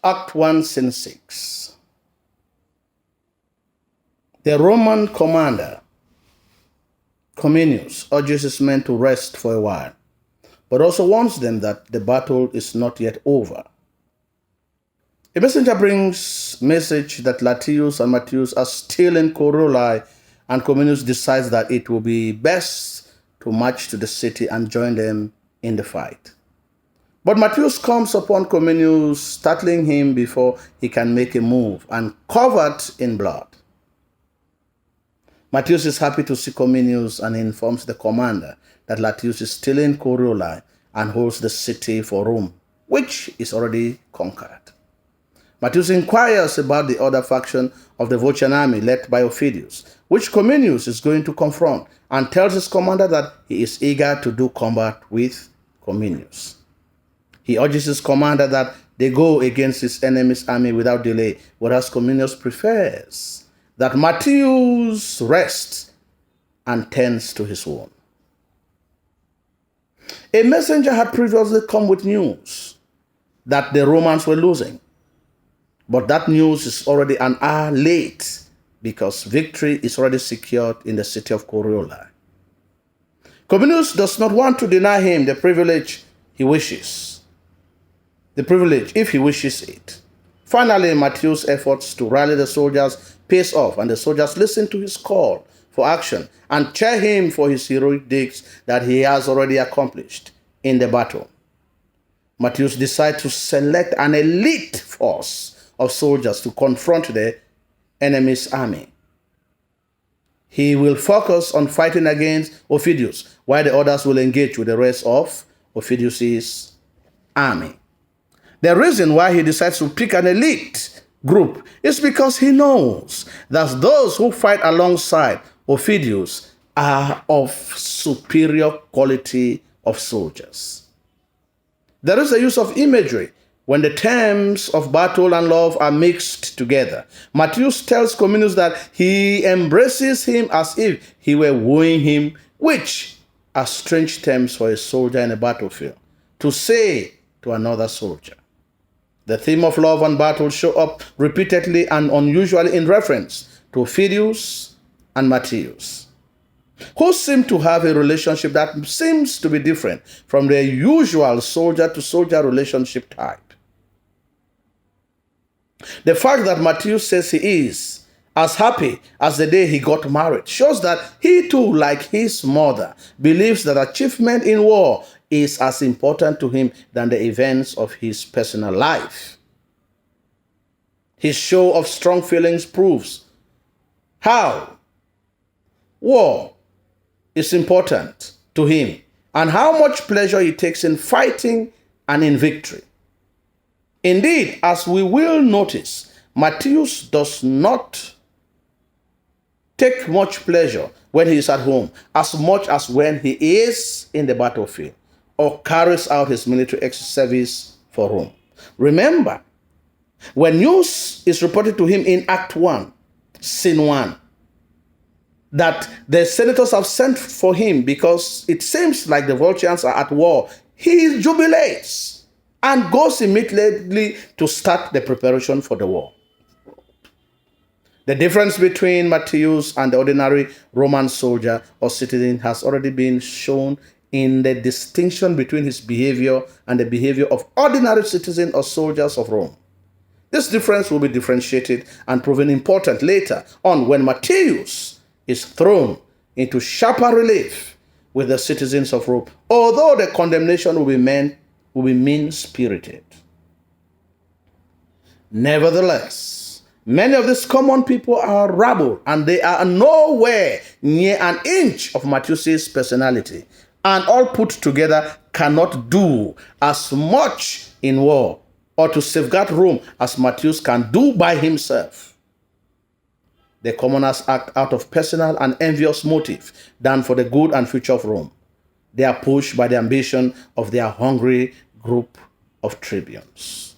Act 1, Scene 6. The Roman commander, Cominius, urges his men to rest for a while, but also warns them that the battle is not yet over. A messenger brings message that Latius and Matthias are still in Coriolanus, and Cominius decides that it will be best to march to the city and join them in the fight. But Matthias comes upon Cominius, startling him before he can make a move, and covered in blood. Matthias is happy to see Cominius and informs the commander that Latius is still in Coriolanus and holds the city for Rome, which is already conquered. Matthias inquires about the other faction of the Volscian army led by Ophidius, which Cominius is going to confront, and tells his commander that he is eager to do combat with Cominius. He urges his commander that they go against his enemy's army without delay, whereas Cominius prefers that Matthias rests and tends to his wound. A messenger had previously come with news that the Romans were losing, but that news is already an hour late because victory is already secured in the city of Coriolanus. Cominius does not want to deny him the privilege he wishes. The privilege if he wishes it. Finally, Matthias' efforts to rally the soldiers pays off, and the soldiers listen to his call for action and cheer him for his heroic deeds that he has already accomplished in the battle. Matthias decides to select an elite force of soldiers to confront the enemy's army. He will focus on fighting against Ophidius, while the others will engage with the rest of Ophidius' army. The reason why he decides to pick an elite group is because he knows that those who fight alongside Ophidius are of superior quality of soldiers. There is a use of imagery when the terms of battle and love are mixed together. Matthias tells Cominius that he embraces him as if he were wooing him, which are strange terms for a soldier in a battlefield to say to another soldier. The theme of love and battle show up repeatedly and unusually in reference to Ophidius and Matthias, who seem to have a relationship that seems to be different from their usual soldier-to-soldier relationship type. The fact that Matthias says he is as happy as the day he got married shows that he too, like his mother, believes that achievement in war is as important to him than the events of his personal life. His show of strong feelings proves how war is important to him and how much pleasure he takes in fighting and in victory. Indeed, as we will notice, Matthias does not take much pleasure when he is at home as much as when he is in the battlefield or carries out his military service for Rome. Remember, when news is reported to him in Act 1, Scene 1, that the senators have sent for him because it seems like the Volscians are at war, he jubilates and goes immediately to start the preparation for the war. The difference between Matthias and the ordinary Roman soldier or citizen has already been shown in the distinction between his behavior and the behavior of ordinary citizens or soldiers of Rome. This difference will be differentiated and proven important later on when Matthias is thrown into sharper relief with the citizens of Rome, although the condemnation will be mean-spirited. Nevertheless, many of these common people are rabble, and they are nowhere near an inch of Matthias' personality, and all put together cannot do as much in war or to safeguard Rome as Matthias can do by himself. The commoners act out of personal and envious motive than for the good and future of Rome. They are pushed by the ambition of their hungry group of tribunes.